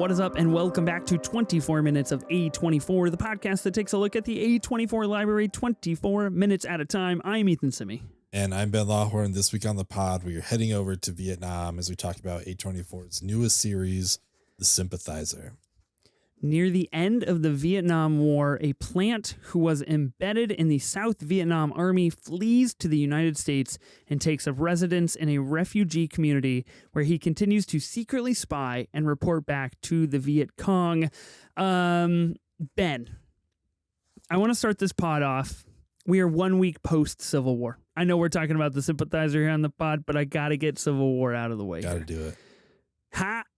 What is up, and welcome back to 24 Minutes of A24, the podcast that takes a look at the A24 library 24 minutes at a time. I'm Ethan Simi. And I'm Ben Lawhorn. This week on the pod, we are heading over to Vietnam as we talk about A24's newest series, The Sympathizer. Near the end of the Vietnam War, a plant who was embedded in the South Vietnam Army flees to the United States and takes up residence in a refugee community where he continues to secretly spy and report back to the Viet Cong. Ben, I want to start this pod off. We are 1 week post-Civil War. I know we're talking about the Sympathizer here on the pod, but I got to get Civil War out of the way. Got to do it.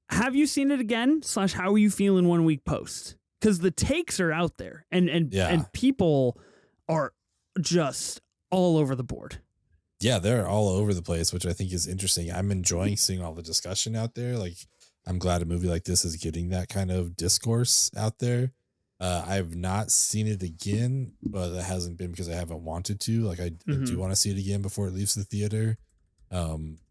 Have you seen it again? / how are you feeling 1 week post? Because the takes are out there, and people are just all over the board. Yeah, they're all over the place, which I think is interesting. I'm enjoying seeing all the discussion out there. Like, I'm glad a movie like this is getting that kind of discourse out there. I've not seen it again, but it hasn't been because I haven't wanted to. Like, I do want to see it again before it leaves the theater.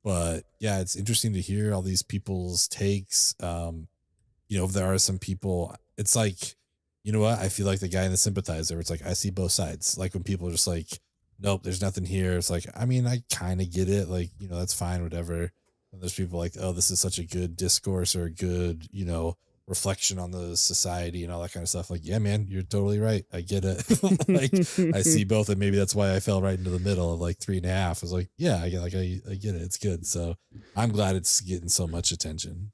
But yeah, it's interesting to hear all these people's takes. If there are some people, it's like, you know what? I feel like the guy in The Sympathizer, it's like, I see both sides. Like when people are just like, nope, there's nothing here. It's like, I mean, I kind of get it. Like, that's fine, whatever. And there's people like, oh, this is such a good discourse or a good, reflection on the society and all that kind of stuff. Like, yeah, man, you're totally right. I get it. Like, I see both, and maybe that's why I fell right into the middle of like 3.5. I was like, yeah, I get it. It's good. So I'm glad it's getting so much attention.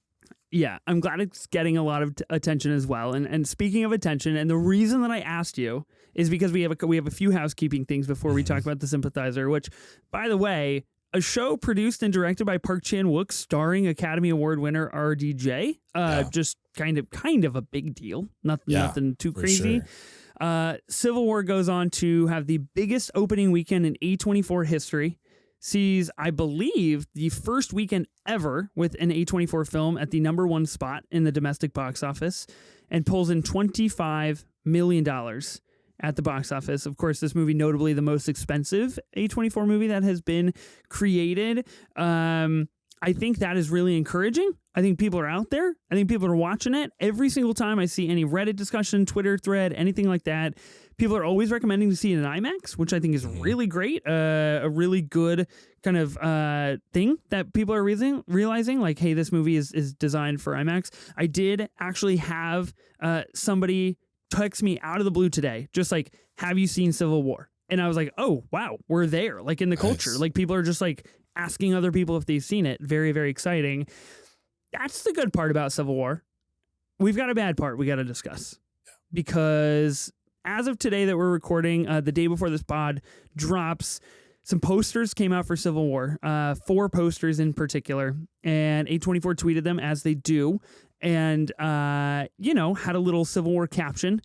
Yeah, I'm glad it's getting a lot of attention as well. And speaking of attention, and the reason that I asked you is because we have a few housekeeping things before we talk about The Sympathizer, which, by the way, a show produced and directed by Park Chan-Wook, starring Academy Award winner RDJ. Just kind of a big deal. Nothing too crazy. Sure. Civil War goes on to have the biggest opening weekend in A24 history. Sees, I believe, the first weekend ever with an A24 film at the #1 spot in the domestic box office, and pulls in $25 million at the box office. Of course, this movie notably the most expensive A24 movie that has been created. I think that is really encouraging. I think people are out there. I think people are watching it. Every single time I see any Reddit discussion, Twitter thread, anything like that, people are always recommending to see it in IMAX, which I think is really great. A really good kind of thing that people are realizing, like, hey, this movie is designed for IMAX. I did actually have somebody text me out of the blue today, just like, have you seen Civil War? And I was like, oh, wow, we're there, like in the culture. Like people are just like asking other people if they've seen it. Very, very exciting. That's the good part about Civil War. We've got a bad part we got to discuss. Because as of today that we're recording, the day before this pod drops, some posters came out for Civil War, 4 posters in particular, and A24 tweeted them as they do, and, had a little Civil War caption.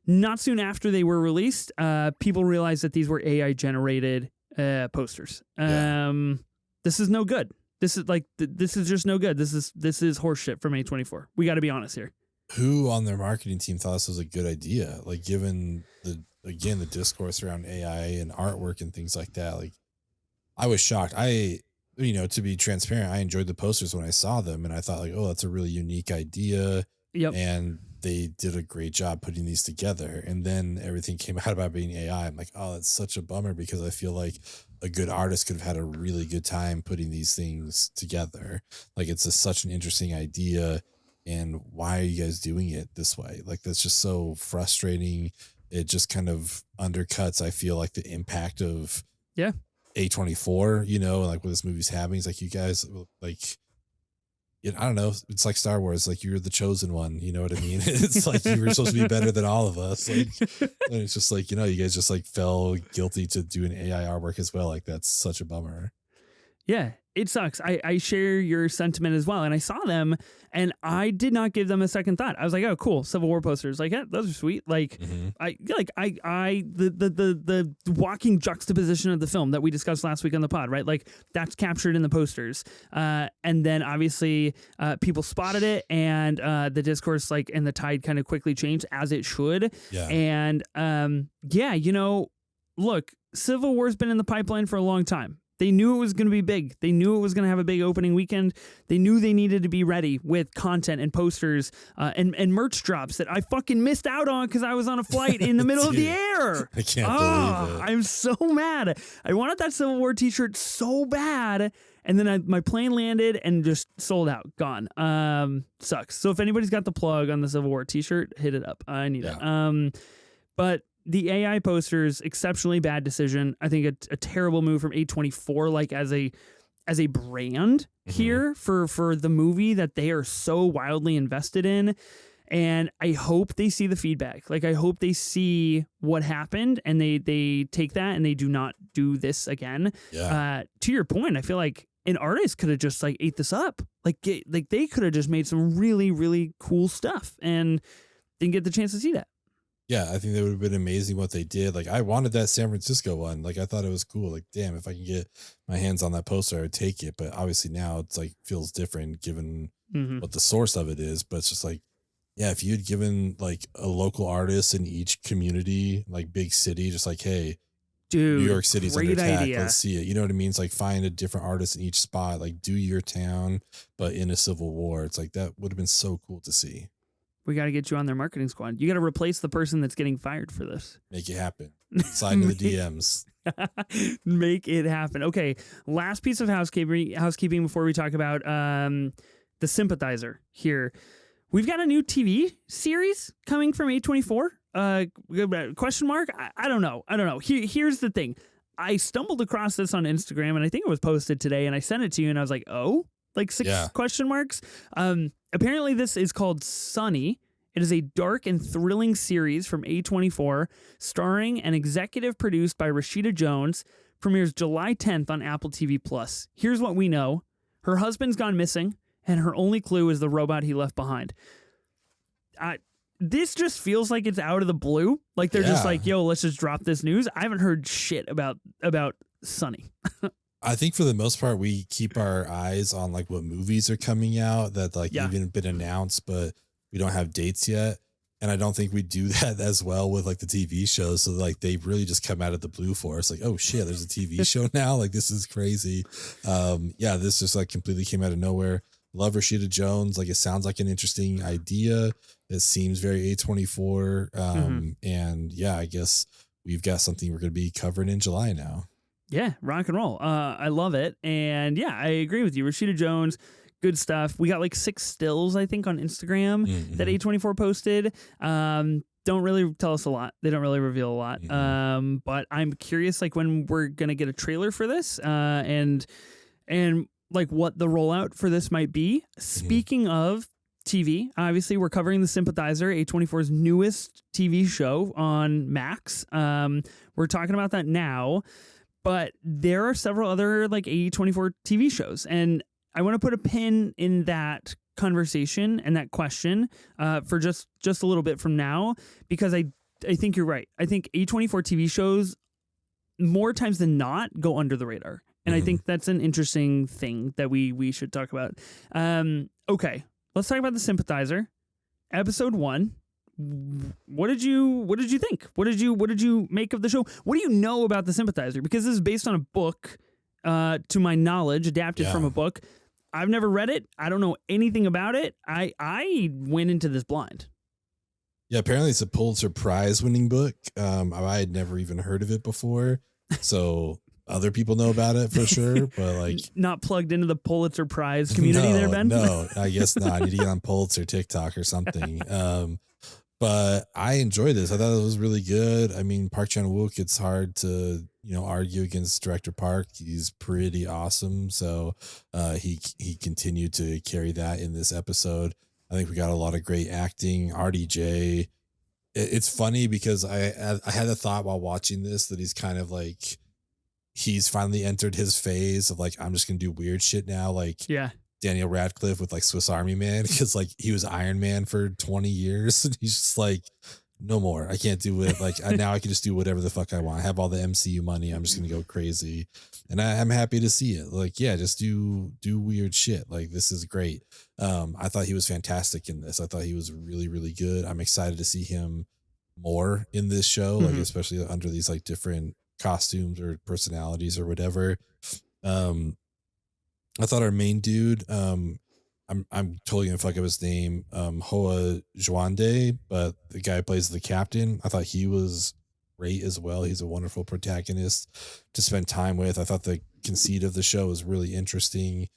Not soon after they were released, people realized that these were AI-generated posters. This is no good. This is just no good. This is horseshit from A24. We got to be honest here. Who on their marketing team thought this was a good idea? Like, given the discourse around AI and artwork and things like that, like, I was shocked. To be transparent, I enjoyed the posters when I saw them, and I thought, like, oh, that's a really unique idea. Yep. And they did a great job putting these together. And then everything came out about being AI. I'm like, oh, that's such a bummer, because I feel like a good artist could have had a really good time putting these things together. Like, it's such an interesting idea. And why are you guys doing it this way? Like, that's just so frustrating. It just kind of undercuts, I feel like, the impact of A24, like what this movie's having. It's like, you guys, like, I don't know. It's like Star Wars. Like, you're the chosen one. You know what I mean? It's like you were supposed to be better than all of us. Like, and it's just like, you guys just like fell guilty to doing AI artwork as well. Like, that's such a bummer. Yeah, it sucks. I share your sentiment as well. And I saw them and I did not give them a second thought. I was like, oh, cool. Civil War posters. Like, yeah, those are sweet. Like, the walking juxtaposition of the film that we discussed last week on the pod, right? Like, that's captured in the posters. And then obviously people spotted it, and the discourse, like, and the tide kind of quickly changed, as it should. Yeah. And look, Civil War's been in the pipeline for a long time. They knew it was going to be big. They knew it was going to have a big opening weekend. They knew they needed to be ready with content and posters and merch drops that I fucking missed out on because I was on a flight in the middle of the air. I can't believe it. I'm so mad. I wanted that Civil War t-shirt so bad. And then my plane landed and just sold out. Gone. Sucks. So if anybody's got the plug on the Civil War t-shirt, hit it up. I need it. But the AI posters, exceptionally bad decision. I think a terrible move from A24, like as a brand here for the movie that they are so wildly invested in. And I hope they see the feedback. Like I hope they see what happened and they take that and they do not do this again. Yeah. To your point, I feel like an artist could have just like ate this up. Like they could have just made some really, really cool stuff and didn't get the chance to see that. Yeah, I think that would have been amazing what they did. Like, I wanted that San Francisco one. Like, I thought it was cool. Like, damn, if I can get my hands on that poster, I would take it. But obviously now it's like feels different given what the source of it is. But it's just like, yeah, if you'd given like a local artist in each community, like big city, just like, hey, dude, New York City's under attack. Idea. Let's see it. You know what it means? Like, find a different artist in each spot. Like, do your town, but in a civil war. It's like that would have been so cool to see. We got to get you on their marketing squad. You got to replace the person that's getting fired for this. Make it happen. Slide into the DMs. Make it happen. Okay, last piece of housekeeping before we talk about the Sympathizer here. We've got a new TV series coming from A24. Question mark? I don't know. Here's the thing. I stumbled across this on Instagram, and I think it was posted today, and I sent it to you, and I was like, oh? Like 6 question marks. Apparently this is called Sunny. It is a dark and thrilling series from A24, starring and executive produced by Rashida Jones. Premieres July 10th on Apple TV Plus. Here's what we know. Her husband's gone missing, and her only clue is the robot he left behind. This just feels like it's out of the blue. Like they're just like, yo, let's just drop this news. I haven't heard shit about Sunny. I think for the most part, we keep our eyes on like what movies are coming out that like even been announced, but we don't have dates yet. And I don't think we do that as well with like the TV shows. So like they really just come out of the blue for us. Like, oh shit, there's a TV show now. Like this is crazy. This just like completely came out of nowhere. Love Rashida Jones. Like it sounds like an interesting idea. It seems very A24. And yeah, I guess we've got something we're going to be covering in July now. Yeah, rock and roll. I love it. And yeah, I agree with you. Rashida Jones, good stuff. We got like 6 stills, I think, on Instagram that A24 posted. Don't really tell us a lot. They don't really reveal a lot. But I'm curious like when we're going to get a trailer for this and like what the rollout for this might be. Speaking of TV, obviously we're covering The Sympathizer, A24's newest TV show on Max. We're talking about that now. But there are several other like A24 TV shows, and I want to put a pin in that conversation and that question for just a little bit from now, because I think you're right. I think A24 TV shows more times than not go under the radar, and I think that's an interesting thing that we should talk about. Okay, let's talk about The Sympathizer, episode 1. What did you think? What did you make of the show? What do you know about The Sympathizer? Because this is based on a book, to my knowledge, adapted from a book. I've never read it. I don't know anything about it. I went into this blind. Yeah, apparently it's a Pulitzer Prize winning book. I had never even heard of it before. So other people know about it for sure, but like not plugged into the Pulitzer Prize community there, Ben? No, I guess not. I need to get on Pulitzer TikTok or something. But I enjoyed this. I thought it was really good. I mean, Park Chan-Wook, it's hard to, argue against director Park. He's pretty awesome. So he continued to carry that in this episode. I think we got a lot of great acting. RDJ. It's funny because I had a thought while watching this that he's kind of like, he's finally entered his phase of like, I'm just going to do weird shit now. Like, Daniel Radcliffe with like Swiss Army Man, because like he was Iron Man for 20 years and he's just like, no more. I can't do it. Like now I can just do whatever the fuck I want. I have all the MCU money. I'm just gonna go crazy, and I'm happy to see it. Like just do weird shit. Like this is great. I thought he was fantastic in this. I thought he was really, really good. I'm excited to see him more in this show, like especially under these like different costumes or personalities or whatever. Um, I thought our main dude, I'm totally gonna fuck up his name, Hoa Juande, but the guy who plays the captain, I thought he was great as well. He's a wonderful protagonist to spend time with. I thought the conceit of the show was really interesting.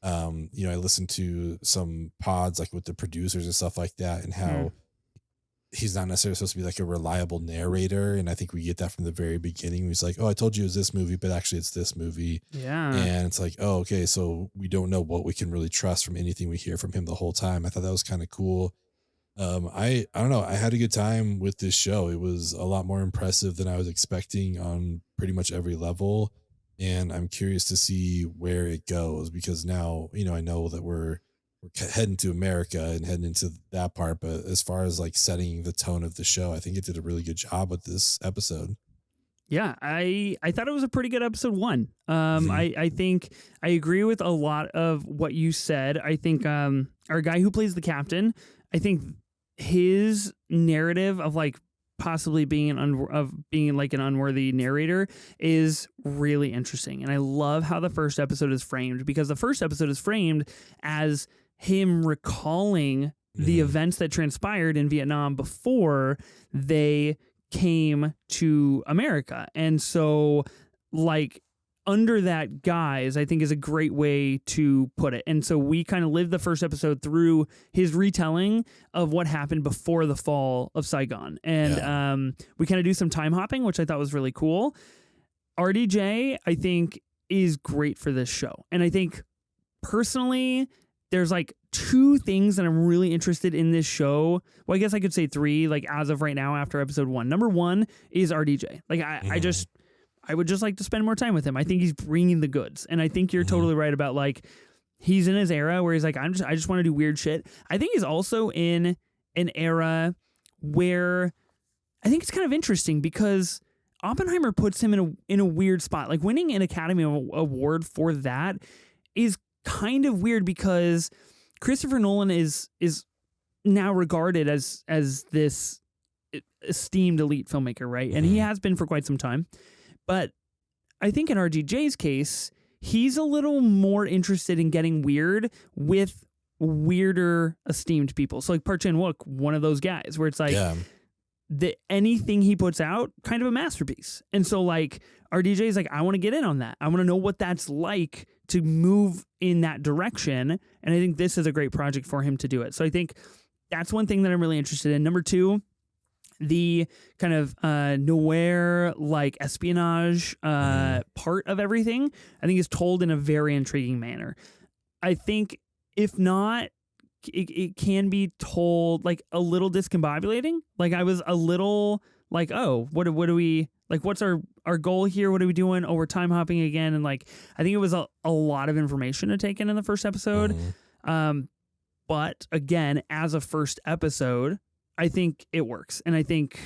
I listened to some pods like with the producers and stuff like that, and Mm. how he's not necessarily supposed to be like a reliable narrator. And I think we get that from the very beginning. He's like, oh, I told you it was this movie, but actually it's this movie. Yeah. And it's like, oh, okay. So we don't know what we can really trust from anything we hear from him the whole time. I thought that was kind of cool. I don't know. I had a good time with this show. It was a lot more impressive than I was expecting on pretty much every level. And I'm curious to see where it goes because now, I know that we're heading to America and heading into that part. But as far as like setting the tone of the show, I think it did a really good job with this episode. Yeah, I thought it was a pretty good episode one. Mhm. I think I agree with a lot of what you said. I think our guy who plays the captain, I think his narrative of like possibly being being like an unworthy narrator is really interesting, and I love how the first episode is framed because the first episode is framed as him recalling the Mhm. events that transpired in Vietnam before they came to America. And so, like, under that guise, I think is a great way to put it. And so we kind of lived the first episode through his retelling of what happened before the fall of Saigon. And Yeah. we kind of do some time hopping, which I thought was really cool. RDJ, I think, is great for this show. And I think personally, there's like two things that I'm really interested in this show. Well, I guess I could say three, like as of right now after episode one. Number one is RDJ. Like Mhm. I would just like to spend more time with him. I think he's bringing the goods. And I think you're Mhm. totally right about like, he's in his era where he's like, I just want to do weird shit. I think he's also in an era where I think it's kind of interesting because Oppenheimer puts him in a weird spot. Like winning an Academy Award for that is kind of weird because Christopher Nolan is now regarded as this esteemed elite filmmaker, right? And he Mhm. has been for quite some time. But I think in RDJ's case, he's a little more interested in getting weird with weirder esteemed people. So like Park Chan-Wook, one of those guys where it's like Yeah. anything he puts out, kind of a masterpiece. And so like RDJ is like, I want to get in on that. I want to know what that's like to move in that direction. And I think this is a great project for him to do it. So I think that's one thing that I'm really interested in. Number two, the kind of noir like espionage Mhm. part of everything, I think is told in a very intriguing manner. I think if not, it can be told like a little discombobulating. Like I was a little like, oh, what do we like? What's our goal here? What are we doing? Oh, we're time hopping again. And like, I think it was a lot of information to take in the first episode. Mhm. But again, as a first episode, I think it works, and I think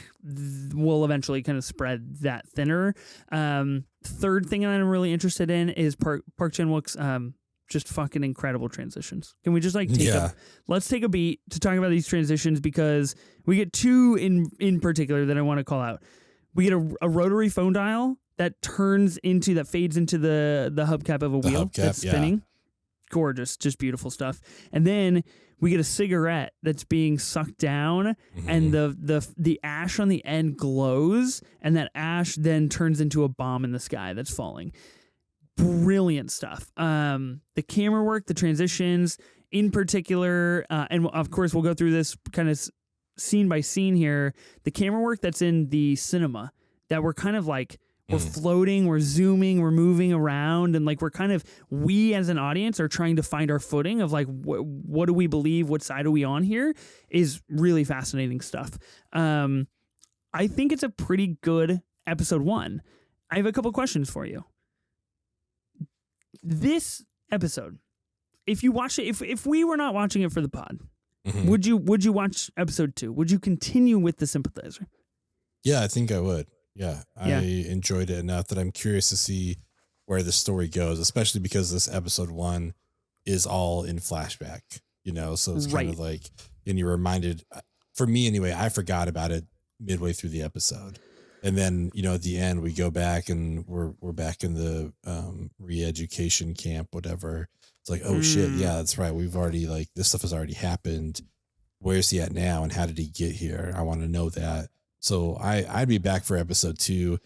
we'll eventually kind of spread that thinner. Third thing that I'm really interested in is Park Chan-Wook's just fucking incredible transitions. Can we just like Yeah. let's take a beat to talk about these transitions because we get two in particular that I want to call out. We get a rotary phone dial that fades into the hubcap of a The wheel hubcap, that's yeah. spinning. Gorgeous, just beautiful stuff. And then we get a cigarette that's being sucked down, and Mhm. the ash on the end glows, and that ash then turns into a bomb in the sky that's falling. Brilliant stuff. The camera work, the transitions, in particular, and of course we'll go through this kind of scene by scene here. The camera work that's in the cinema that we're kind of like. We're floating, we're zooming, we're moving around, and like we as an audience are trying to find our footing of like what do we believe, what side are we on here, is really fascinating stuff. I think it's a pretty good episode one. I have a couple questions for you. This episode, if you watch it, if we were not watching it for the pod, Mhm. would you watch episode two? Would you continue with the Sympathizer? Yeah, I think I would. Yeah, Yeah. I enjoyed it enough that I'm curious to see where the story goes, especially because this episode one is all in flashback, so it's kind Right. of like, and you're reminded, for me anyway, I forgot about it midway through the episode. And then, at the end we go back and we're back in the re-education camp, whatever. It's like, oh shit, yeah, that's right. We've already this stuff has already happened. Where's he at now and how did he get here? I want to know that. So I'd be back for episode 2.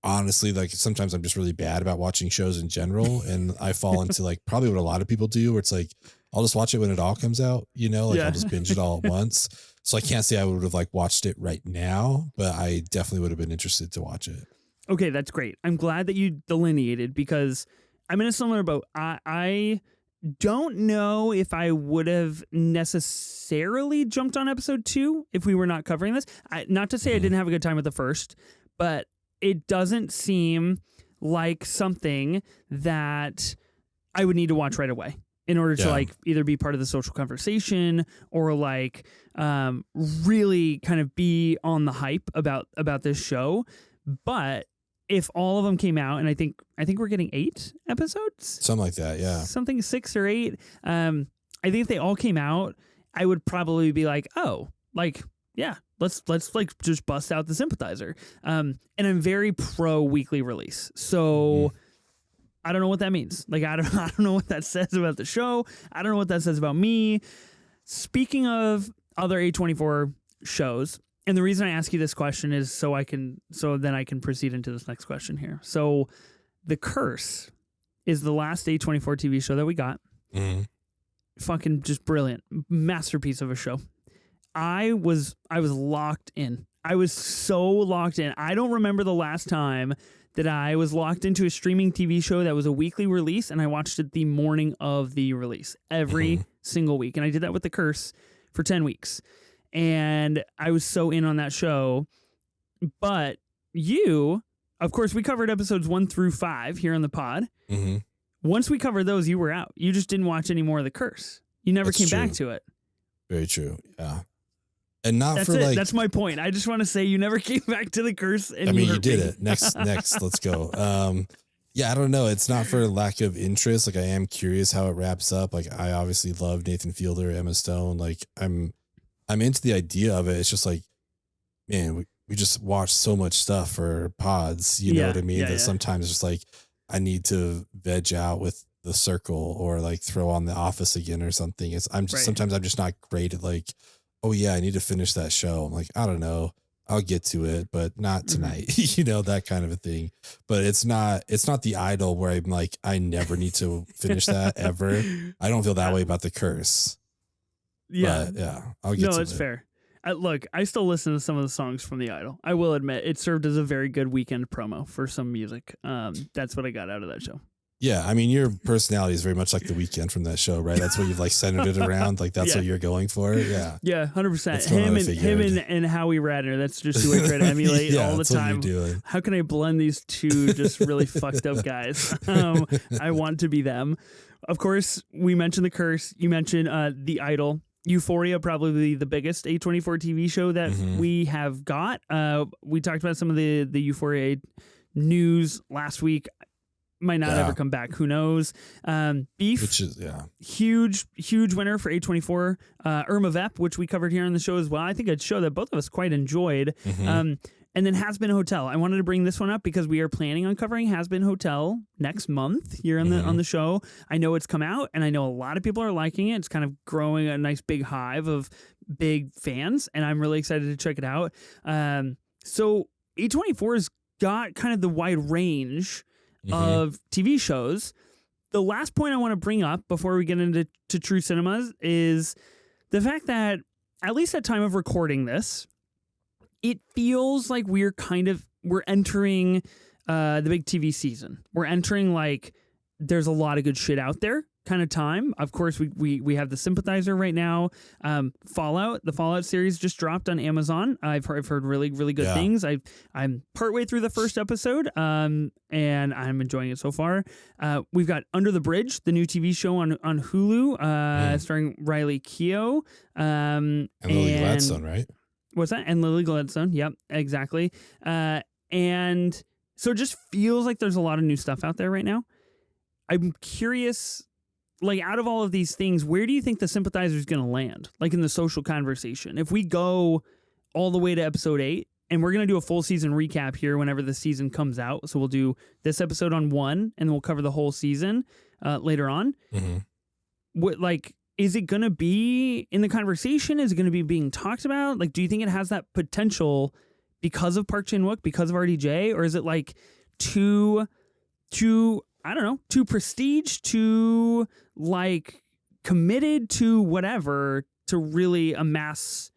Honestly, sometimes I'm just really bad about watching shows in general, and I fall into probably what a lot of people do, where it's I'll just watch it when it all comes out, I'll just binge it all at once. So I can't say I would have watched it right now, but I definitely would have been interested to watch it. Okay, that's great. I'm glad that you delineated, because I'm in a similar boat. I don't know if I would have necessarily jumped on episode 2 if we were not covering this. Not to say I didn't have a good time with the first, but it doesn't seem like something that I would need to watch right away in order to either be part of the social conversation or really kind of be on the hype about this show. But if all of them came out, and I think we're getting 8 episodes, something like that, yeah, something 6 or 8. I think if they all came out, I would probably be yeah, let's just bust out the Sympathizer. And I'm very pro weekly release, so I don't know what that means. I don't know what that says about the show. I don't know what that says about me. Speaking of other A24 shows, and the reason I ask you this question is so then I can proceed into this next question here. So, The Curse is the last A24 TV show that we got. Fucking just brilliant, masterpiece of a show. I was locked in. I was so locked in. I don't remember the last time that I was locked into a streaming TV show that was a weekly release, and I watched it the morning of the release every single week. And I did that with The Curse for 10 weeks. And I was so in on that show. But you, of course, we covered episodes 1 through 5 here on the pod. Once we covered those, you were out. You just didn't watch any more of The Curse. You never came back to it. Very true. Yeah. And not that's for it. That's my point. I just want to say you never came back to The Curse. And you did it. Next, let's go. Yeah, I don't know. It's not for lack of interest. I am curious how it wraps up. I obviously love Nathan Fielder, Emma Stone. I'm into the idea of it. It's just man, we just watch so much stuff for pods. You know what I mean? That sometimes it's just I need to veg out with The Circle or throw on The Office again or something. Sometimes I'm just not great at oh yeah, I need to finish that show. I'm I don't know. I'll get to it, but not tonight, that kind of a thing. But it's not The Idol where I'm I never need to finish that ever. I don't feel that way about The Curse. Yeah. But yeah. I'll get to it. No, it's fair. Look, I still listen to some of the songs from The Idol. I will admit it served as a very good weekend promo for some music. That's what I got out of that show. Yeah, I mean, your personality is very much like The Weeknd from that show, right? That's what you've centered it around. That's what you're going for. Yeah. Yeah, 100%. Him and Howie Radner. That's just who I try to emulate all the time. What you're doing. How can I blend these two just really fucked up guys? I want to be them. Of course, we mentioned The Curse. You mentioned The Idol. Euphoria, probably the biggest A24 TV show that we have got. We talked about some of the Euphoria news last week. Might not ever come back. Who knows? Beef, which is huge winner for A24. Irma Vep, which we covered here on the show as well. I think a show that both of us quite enjoyed. And then Has Been Hotel. I wanted to bring this one up because we are planning on covering Has Been Hotel next month here on the show. I know it's come out, and I know a lot of people are liking it. It's kind of growing a nice big hive of big fans, and I'm really excited to check it out. So A24's got kind of the wide range of TV shows. The last point I want to bring up before we get into True Cinemas is the fact that, at least at time of recording this, it feels like we're entering the big TV season. We're entering there's a lot of good shit out there kind of time. Of course, we have the Sympathizer right now. Fallout, the Fallout series just dropped on Amazon. I've heard really, really good things. I'm partway through the first episode, and I'm enjoying it so far. We've got Under the Bridge, the new TV show on Hulu, starring Riley Keough. And Lily Gladstone, right? What's that? And Lily Gladstone. Yep, exactly. And so it just feels like there's a lot of new stuff out there right now. I'm curious, out of all of these things, where do you think the Sympathizer is going to land? In the social conversation. If we go all the way to episode 8, and we're going to do a full season recap here whenever the season comes out. So we'll do this episode on 1, and we'll cover the whole season later on. Mm-hmm. What, like, is it going to be in the conversation? Is it going to be being talked about? Like, do you think it has that potential because of Park Chan-Wook, because of RDJ, or is it like too I don't know, too prestige, too like committed to whatever to really amass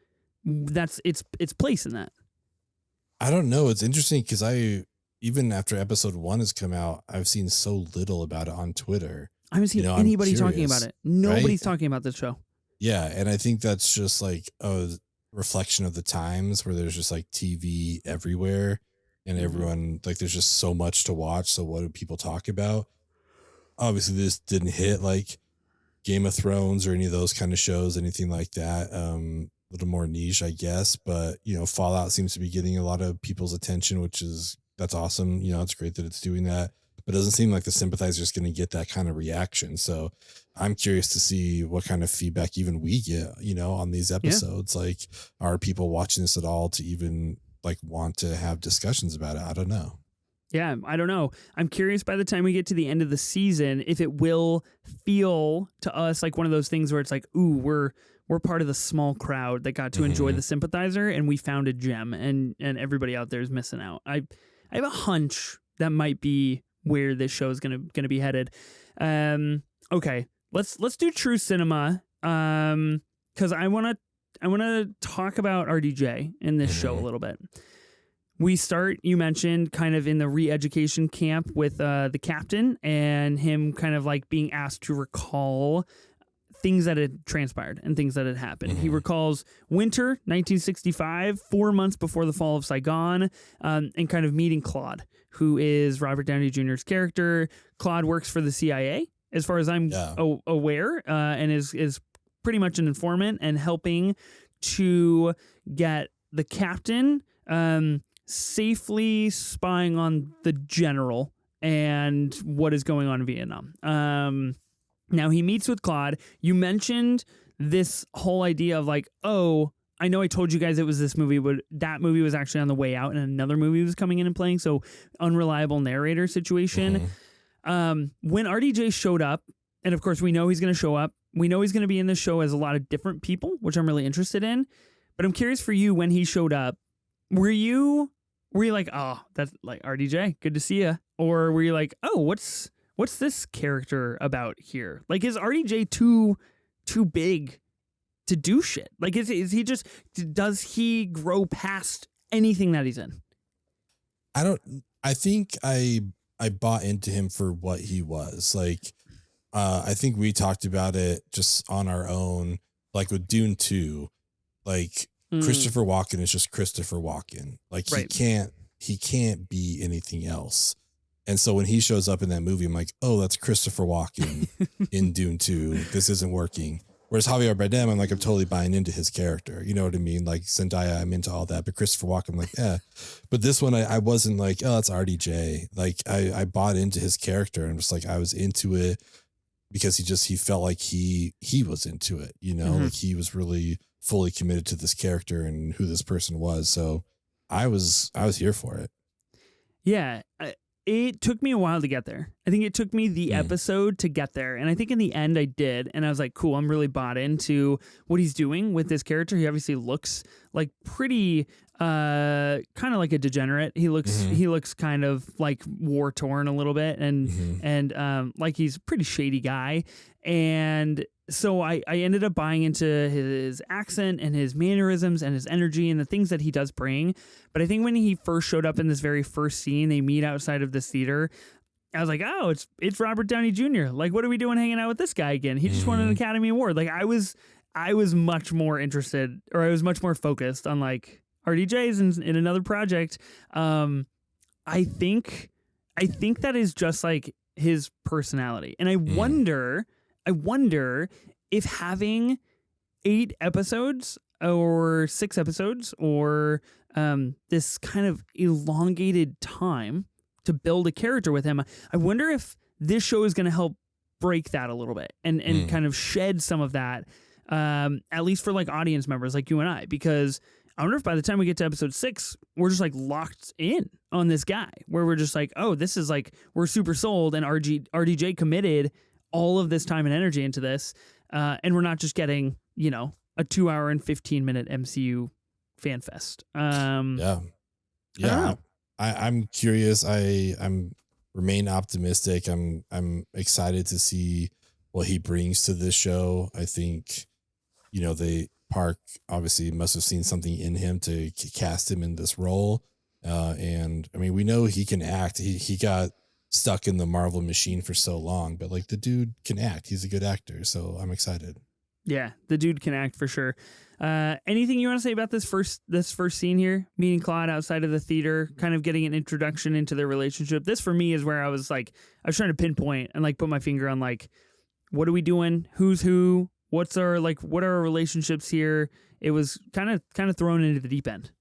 that's its place in that? I don't know. It's interesting because even after episode 1 has come out, I've seen so little about it on Twitter. I haven't seen anybody talking about it. Nobody's talking about this show. Yeah, and I think that's just like a reflection of the times where there's just like TV everywhere and everyone, like, there's just so much to watch. So what do people talk about? Obviously, this didn't hit like Game of Thrones or any of those kind of shows, anything like that. A little more niche, I guess. But, Fallout seems to be getting a lot of people's attention, that's awesome. It's great that it's doing that. But it doesn't seem like the Sympathizer is going to get that kind of reaction. So I'm curious to see what kind of feedback even we get, on these episodes. Yeah. Like, are people watching this at all to even like want to have discussions about it? I don't know. Yeah, I don't know. I'm curious by the time we get to the end of the season, if it will feel to us like one of those things where it's like, ooh, we're part of the small crowd that got to enjoy the Sympathizer, and we found a gem, and everybody out there is missing out. I have a hunch that might be where this show is gonna be headed. Okay, let's do true cinema. Because I wanna talk about RDJ in this show a little bit. We start, you mentioned, kind of in the re-education camp with the captain and him kind of like being asked to recall things that had transpired and things that had happened. He recalls winter 1965, 4 months before the fall of Saigon, and kind of meeting Claude, who is Robert Downey Jr.'s character. Claude works for the CIA, as far as I'm aware, and is pretty much an informant and helping to get the captain safely spying on the general and what is going on in Vietnam. Now he meets with Claude. You mentioned this whole idea of like, oh, I know I told you guys it was this movie, but that movie was actually on the way out and another movie was coming in and playing. So unreliable narrator situation. When RDJ showed up, and of course we know he's going to show up. We know he's going to be in this show as a lot of different people, which I'm really interested in. But I'm curious for you, when he showed up, were you like, oh, that's like RDJ, good to see you? Or were you like, oh, what's this character about here? Like, is RDJ too big to do shit? Like, is he just, does he grow past anything that he's in? I think I bought into him for what he was. Like, I think we talked about it just on our own, like with Dune 2, like Christopher Walken is just Christopher Walken. Like, right. he can't be anything else. And so when he shows up in that movie, I'm like, oh, that's Christopher Walken in Dune 2. This isn't working. Whereas Javier Bardem, I'm like, I'm totally buying into his character. You know what I mean? Like Zendaya, I'm into all that. But Christopher Walken, I'm like, yeah. But this one, I wasn't like, oh, that's RDJ. Like, I bought into his character, and just like, I was into it because he felt like he was into it. Like he was really fully committed to this character and who this person was. So I was here for it. Yeah. It took me a while to get there. I think it took me the episode to get there. And I think in the end I did. And I was like, cool, I'm really bought into what he's doing with this character. He obviously looks like pretty kind of like a degenerate. He looks kind of like war torn a little bit and like he's a pretty shady guy. And so I ended up buying into his accent and his mannerisms and his energy and the things that he does bring. But I think when he first showed up in this very first scene, they meet outside of this theater, I was like, oh, it's Robert Downey Jr. Like, what are we doing hanging out with this guy again? He just won an Academy Award. Like, I was much more interested, or I was much more focused on like RDJ's in another project. I think that is just like his personality. And I wonder if having 8 episodes or 6 episodes or this kind of elongated time to build a character with him, I wonder if this show is going to help break that a little bit and kind of shed some of that, at least for like audience members like you and I, because I wonder if by the time we get to episode 6, we're just like locked in on this guy, where we're just like, oh, this is like, we're super sold, and RDJ committed all of this time and energy into this, and we're not just getting, you know, a 2 hour and 15-minute MCU fan fest. Yeah. I'm curious. I'm remain optimistic. I'm excited to see what he brings to this show. I think, you know, Park obviously must have seen something in him to cast him in this role. And I mean, we know he can act. He got stuck in the Marvel machine for so long, but like the dude can act. He's a good actor. So I'm excited. Yeah, the dude can act for sure. Anything you want to say about this first scene here, meeting Claude outside of the theater, kind of getting an introduction into their relationship? This for me is where I was trying to pinpoint and like put my finger on like, what are we doing? Who's who? What are our relationships here? It was kind of thrown into the deep end.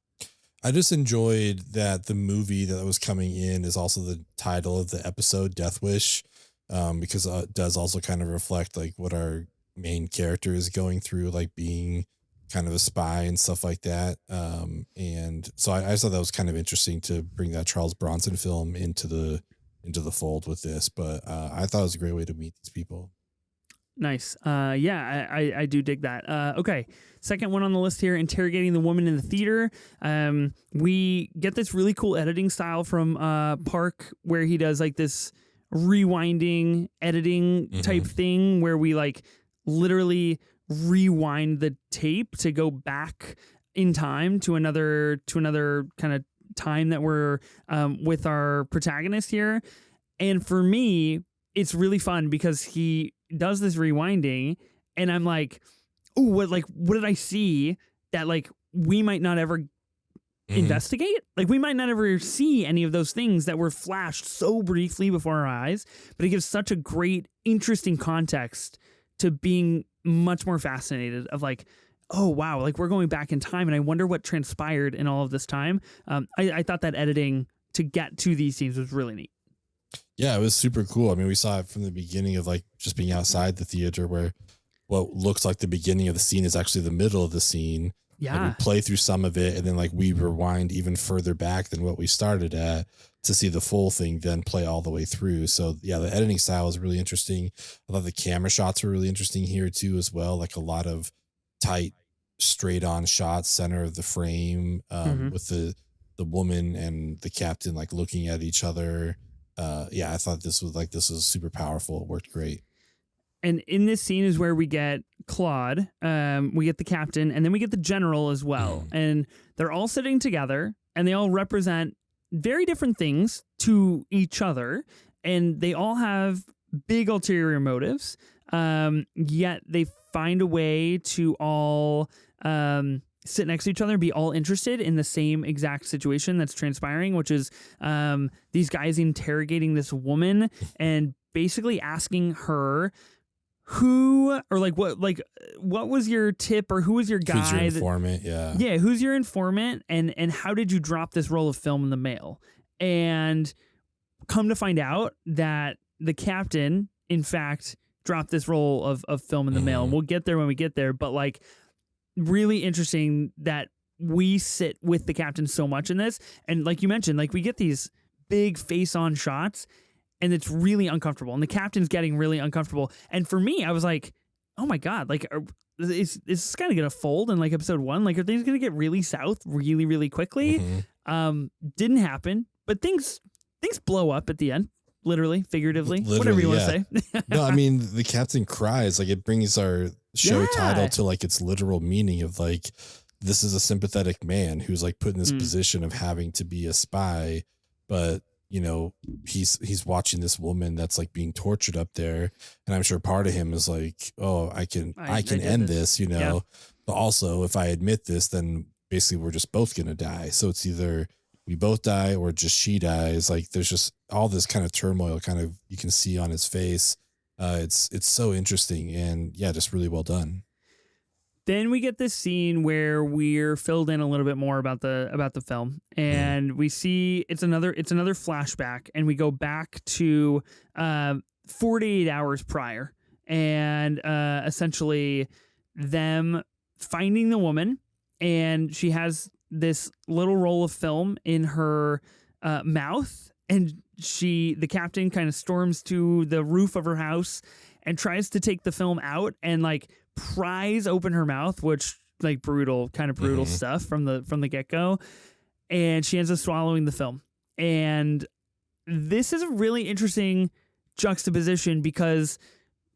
I just enjoyed that the movie that was coming in is also the title of the episode, Death Wish, because it does also kind of reflect like what our main character is going through, like being kind of a spy and stuff like that. And so I thought that was kind of interesting to bring that Charles Bronson film into the fold with this. But I thought it was a great way to meet these people. Nice. Yeah, I do dig that. Okay. Second one on the list here, interrogating the woman in the theater. We get this really cool editing style from Park, where he does like this rewinding editing type thing where we like literally rewind the tape to go back in time to another kind of time that we're with our protagonist here. And for me, it's really fun because he does this rewinding and I'm like, oh, what did I see that like we might not ever investigate? Like we might not ever see any of those things that were flashed so briefly before our eyes, but it gives such a great, interesting context to being much more fascinated of like, oh, wow, like we're going back in time and I wonder what transpired in all of this time. I thought that editing to get to these scenes was really neat. Yeah, it was super cool. I mean, we saw it from the beginning of like just being outside the theater where what looks like the beginning of the scene is actually the middle of the scene. Yeah. Like we play through some of it and then like we rewind even further back than what we started at to see the full thing, then play all the way through. So yeah, the editing style is really interesting. I thought the camera shots were really interesting here too as well. Like a lot of tight, straight on shots, center of the frame, with the woman and the captain like looking at each other. Yeah, I thought this was super powerful. It worked great. And in this scene is where we get Claude, we get the captain, and then we get the general as well. And they're all sitting together, and they all represent very different things to each other, and they all have big ulterior motives, yet they find a way to all sit next to each other and be all interested in the same exact situation that's transpiring, which is these guys interrogating this woman and basically asking her what was your tip, or who was your guy? Who's your informant? Yeah, who's your informant, and how did you drop this roll of film in the mail? And come to find out that the captain, in fact, dropped this roll of film in the mail. And we'll get there when we get there, but like really interesting that we sit with the captain so much in this. And like you mentioned, like we get these big face-on shots and it's really uncomfortable. And the captain's getting really uncomfortable. And for me, I was like, oh my God, like is this kind of going to fold in like episode 1? Like are things going to get really south really, really quickly? Didn't happen, but things blow up at the end. Literally, figuratively, whatever you want to say. No, I mean, the captain cries. Like it brings our show title to like its literal meaning of like, this is a sympathetic man who's like put in this position of having to be a spy, but you know, he's watching this woman that's like being tortured up there. And I'm sure part of him is like, oh, I can end this, you know, yeah. But also if I admit this, then basically we're just both going to die. So it's either we both die or just she dies. Like there's just all this kind of turmoil kind of you can see on his face. It's so interesting and yeah, just really well done. Then we get this scene where we're filled in a little bit more about the film, and we see it's another flashback, and we go back to 48 hours prior, and essentially them finding the woman and she has this little roll of film in her mouth, and the captain kind of storms to the roof of her house and tries to take the film out and like pries open her mouth, which like brutal stuff from the get-go, and she ends up swallowing the film. And this is a really interesting juxtaposition because,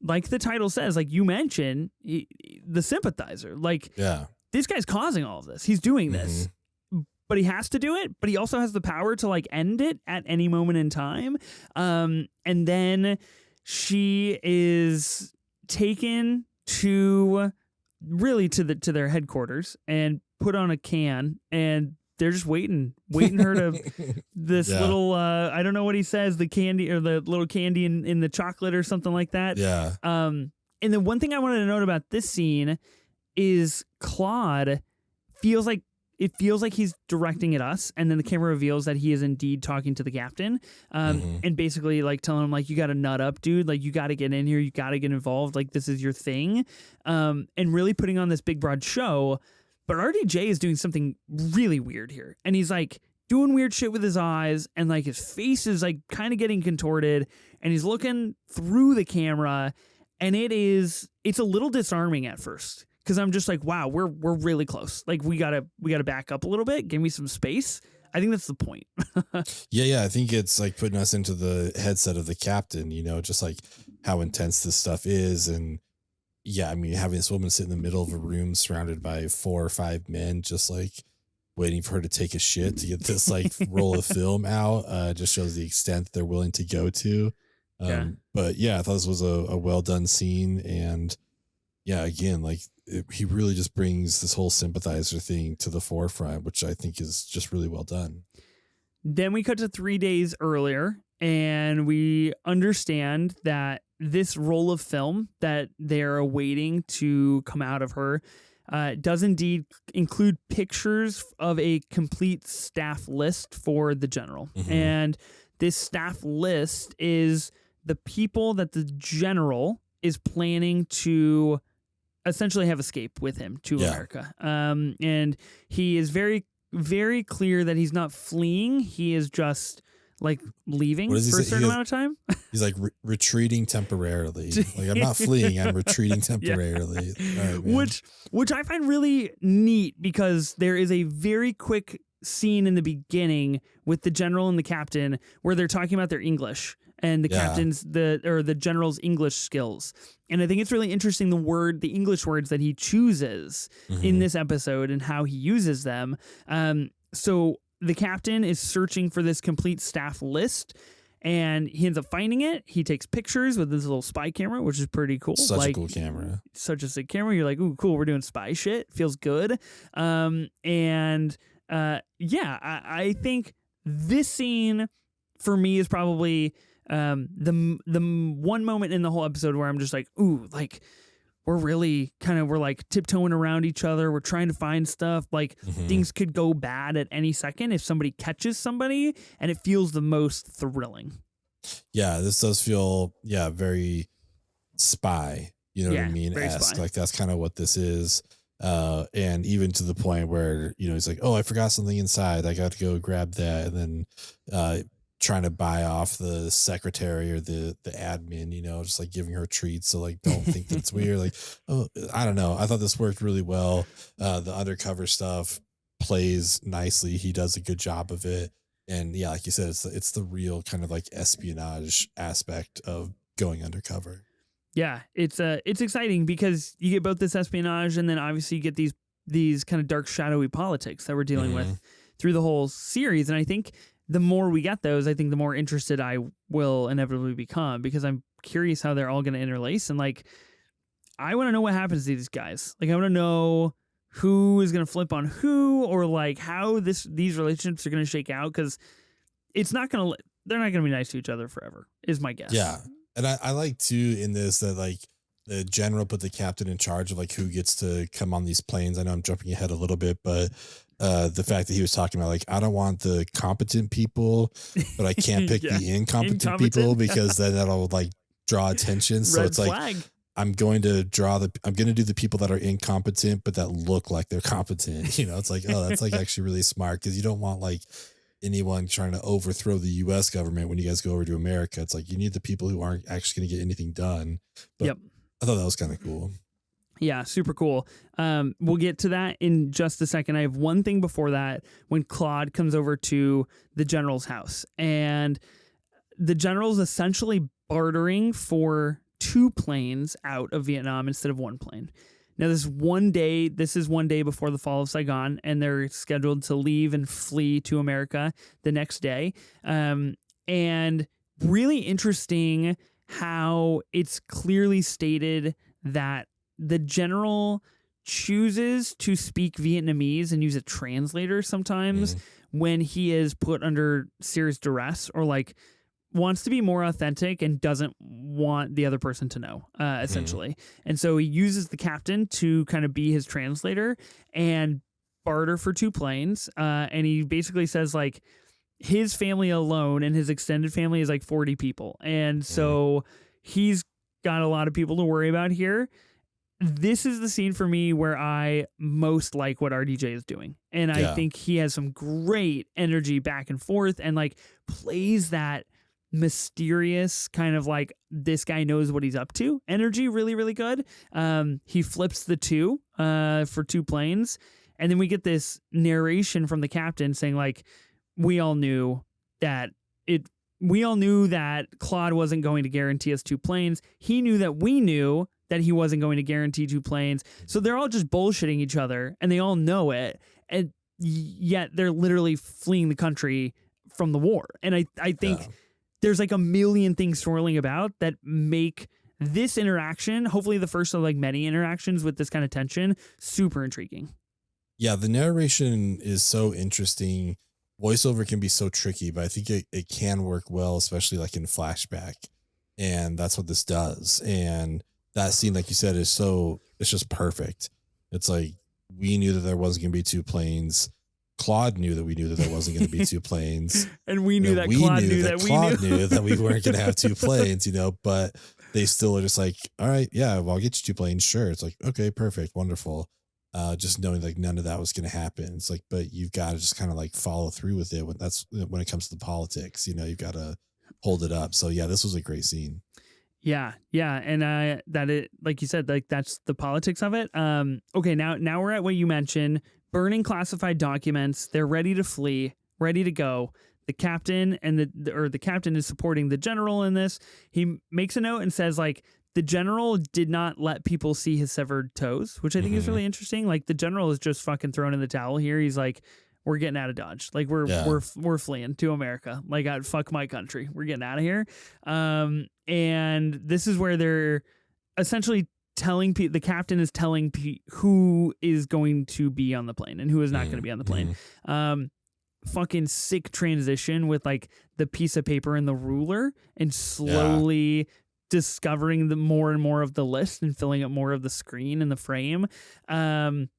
like the title says, like you mentioned, the sympathizer, like this guy's causing all of this. He's doing this, but he has to do it. But he also has the power to like end it at any moment in time. And then she is taken to their headquarters and put on a can, and they're just waiting her to this little, I don't know what he says, the candy or the little candy in the chocolate or something like that. Yeah. And then one thing I wanted to note about this scene is Claude feels like he's directing at us, and then the camera reveals that he is indeed talking to the captain, and basically like telling him like, you got to nut up, dude. Like you got to get in here. You got to get involved. Like this is your thing. And really putting on this big broad show. But RDJ is doing something really weird here. And he's like doing weird shit with his eyes, and like his face is like kind of getting contorted, and he's looking through the camera, and it's a little disarming at first. Cause I'm just like, wow, we're really close. Like we gotta back up a little bit. Give me some space. I think that's the point. Yeah. I think it's like putting us into the headset of the captain, you know, just like how intense this stuff is. And yeah, I mean, having this woman sit in the middle of a room surrounded by 4 or 5 men, just like waiting for her to take a shit to get this like roll of film out, just shows the extent they're willing to go to. But yeah, I thought this was a well done scene. And yeah, again, like he really just brings this whole sympathizer thing to the forefront, which I think is just really well done. Then we cut to 3 days earlier, and we understand that this roll of film that they're awaiting to come out of her does indeed include pictures of a complete staff list for the general. And this staff list is the people that the general is planning to essentially have escape with him to America. And he is very, very clear that he's not fleeing. He is just like leaving for a certain amount of time. He's like retreating temporarily. Like I'm not fleeing, I'm retreating temporarily. Right, which I find really neat, because there is a very quick scene in the beginning with the general and the captain where they're talking about their English and the captain's the general's English skills. And I think it's really interesting the English words that he chooses in this episode and how he uses them. So the captain is searching for this complete staff list, and he ends up finding it. He takes pictures with this little spy camera, which is pretty cool. Such a cool camera. Such a sick camera. You're like, ooh, cool. We're doing spy shit. Feels good. I think this scene for me is probably the one moment in the whole episode where I'm just like, ooh, like we're like tiptoeing around each other. We're trying to find stuff. Like things could go bad at any second if somebody catches somebody, and it feels the most thrilling. Yeah, this does feel very spy. You know what I mean? Esque. Like that's kind of what this is. And even to the point where, you know, he's like, oh, I forgot something inside. I got to go grab that. And then trying to buy off the secretary or the admin, you know, just like giving her treats. So like, don't think that's weird. Like, oh, I don't know. I thought this worked really well. The undercover stuff plays nicely. He does a good job of it. And yeah, like you said, it's the real kind of like espionage aspect of going undercover. Yeah, it's exciting because you get both this espionage, and then obviously you get these kind of dark, shadowy politics that we're dealing with through the whole series. And I think the more we get those, I think the more interested I will inevitably become, because I'm curious how they're all going to interlace. And like, I want to know what happens to these guys. Like, I want to know who is going to flip on who, or like how these relationships are going to shake out, because they're not going to be nice to each other forever, is my guess. Yeah. And I like too in this that like the general put the captain in charge of like who gets to come on these planes. I know I'm jumping ahead a little bit, but the fact that he was talking about like, I don't want the competent people, but I can't pick the incompetent people because then that'll like draw attention. So it's flag. like, I'm going to do the people that are incompetent, but that look like they're competent. It's like, oh, that's like actually really smart because you don't want like anyone trying to overthrow the US government when you guys go over to America. It's like you need the people who aren't actually going to get anything done. But Yep. I thought that was kind of cool. Yeah, super cool. We'll get to that in just a second. I have one thing before that when Claude comes over to the general's house, and the general's essentially bartering for 2 planes out of Vietnam instead of 1 plane. Now, this is one day before the fall of Saigon, and they're scheduled to leave and flee to America the next day. And really interesting how it's clearly stated that the general chooses to speak Vietnamese and use a translator sometimes when he is put under serious duress or like wants to be more authentic and doesn't want the other person to know, essentially. And so he uses the captain to kind of be his translator and barter for 2 planes. And he basically says like his family alone and his extended family is like 40 people. And so he's got a lot of people to worry about here. This is the scene for me where I most like what RDJ is doing. And I think he has some great energy back and forth and like plays that mysterious kind of like this guy knows what he's up to energy really, really good. He flips the 2 for 2 planes. And then we get this narration from the captain saying like, we all knew that Claude wasn't going to guarantee us 2 planes. He knew that we knew that he wasn't going to guarantee 2 planes. So they're all just bullshitting each other and they all know it. And yet they're literally fleeing the country from the war. And I think there's like a million things swirling about that make this interaction, hopefully the first of like many interactions with this kind of tension, super intriguing. Yeah, the narration is so interesting. Voiceover can be so tricky, but I think it can work well, especially like in flashback. And that's what this does. And that scene, like you said, it's just perfect. It's like, we knew that there wasn't going to be 2 planes. Claude knew that we knew that there wasn't going to be 2 planes. And we knew that Claude knew that we knew that we weren't going to have 2 planes, but they still are just like, all right, yeah, well, I'll get you 2 planes. Sure. It's like, okay, perfect. Wonderful. Just knowing like none of that was going to happen. It's like, but you've got to just kind of like follow through with it when it comes to the politics, you've got to hold it up. So yeah, this was a great scene. Yeah. And that it, like you said, like that's the politics of it. Okay, now we're at what you mentioned, burning classified documents. They're ready to flee, ready to go. The captain and the captain is supporting the general in this. He makes a note and says like the general did not let people see his severed toes, which I think is really interesting. Like the general is just fucking thrown in the towel here. He's like, we're getting out of Dodge. Like we're fleeing to America. Like fuck my country. We're getting out of here. And this is where they're essentially telling the captain is telling who is going to be on the plane and who is not going to be on the plane. Fucking sick transition with like the piece of paper and the ruler and slowly discovering the more and more of the list and filling up more of the screen and the frame.